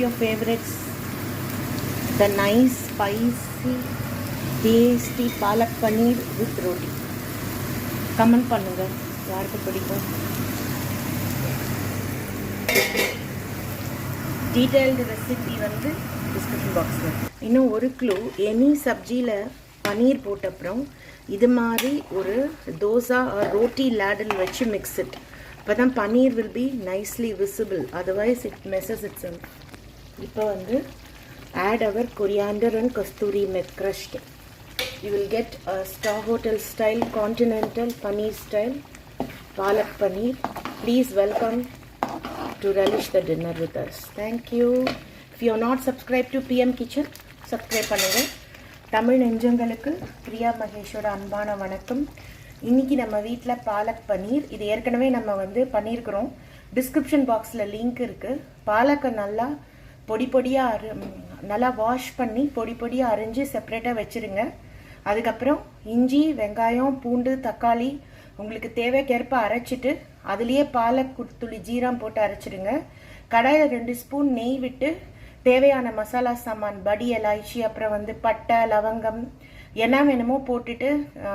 your favorites. The nice, spicy, tasty palak paneer with roti. Comment பண்ணுங்க யாருக்கு பிடிக்கும். Detailed recipe வந்து description boxல. இன்னும் ஒரு clue, any சப்ஜில பனீர் போட்ட அப்புறம் இது மாதிரி ஒரு தோசா or roti ladle வச்சு mix it. அப்பதான் paneer will be nicely visible, otherwise it messes itself. இப்போ வந்து add our coriander and kasturi methi crushed. You will get a star hotel style, continental paneer style palak paneer. Please welcome to relish the dinner with us. Thank you. If you are not subscribed to PM Kitchen, subscribe பண்ணுங்க. தமிழ் நெஞ்சங்களுக்கு பிரியா மகேஷோட அன்பான வணக்கம். இன்னைக்கு நம்ம வீட்டில் பாலக் பன்னீர், இது ஏற்கனவே நம்ம வந்து பண்ணியிருக்கிறோம். டிஸ்கிரிப்ஷன் பாக்ஸில் லிங்க் இருக்குது. பாலக்கை நல்லா பொடி பொடியாக நல்லா வாஷ் பண்ணி பொடி பொடியாக அரைஞ்சி செப்பரேட்டாக வச்சுருங்க. அதுக்கப்புறம் இஞ்சி, வெங்காயம், பூண்டு, தக்காளி உங்களுக்கு தேவைக்கேற்ப அரைச்சிட்டு அதுலேயே பாலக் துளி ஜீரம் போட்டு அரைச்சிடுங்க. கடாயில் 2 ஸ்பூன் நெய் விட்டு தேவையான மசாலா சாமான், படி, எலாய்ச்சி, அப்புறம் வந்து பட்டை, லவங்கம் என்ன வேணுமோ போட்டுட்டு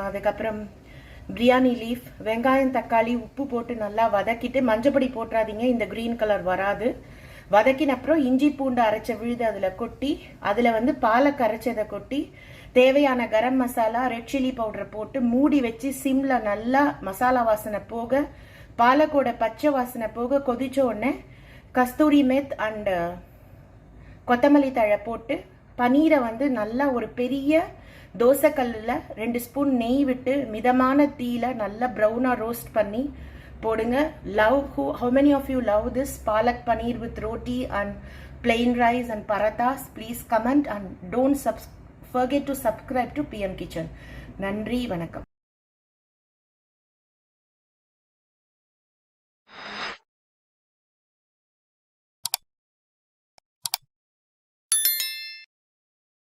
அதுக்கப்புறம் பிரியாணி லீஃப், வெங்காயம், தக்காளி, உப்பு போட்டு நல்லா வதக்கிட்டு, மஞ்சப்பொடி போட்டுறாதீங்க, இந்த கிரீன் கலர் வராது. வதக்கின அப்புறம் இஞ்சி பூண்டு அரைச்ச விழுது அதில் கொட்டி, அதில் வந்து பாலக் அரைச்சதை கொட்டி, தேவையான garam masala, red chilli powder போட்டு மூடி வச்சு சிம்மில் நல்லா மசாலா வாசனை போக, பாலக்கோட பச்சை வாசனை போக கொதிச்ச உடனே கஸ்தூரி மெத் அண்ட் கொத்தமல்லி தழை போட்டு பனீரை வந்து நல்லா ஒரு பெரிய தோசைக்கல்லில் 2 ஸ்பூன் நெய் விட்டு மிதமான தீயில நல்லா ப்ரௌனாக ரோஸ்ட் பண்ணி போடுங்க. How many of you love this palak paneer with roti and plain rice and parathas? Please comment and don't forget to subscribe to PM Kitchen. நன்றி, வணக்கம்.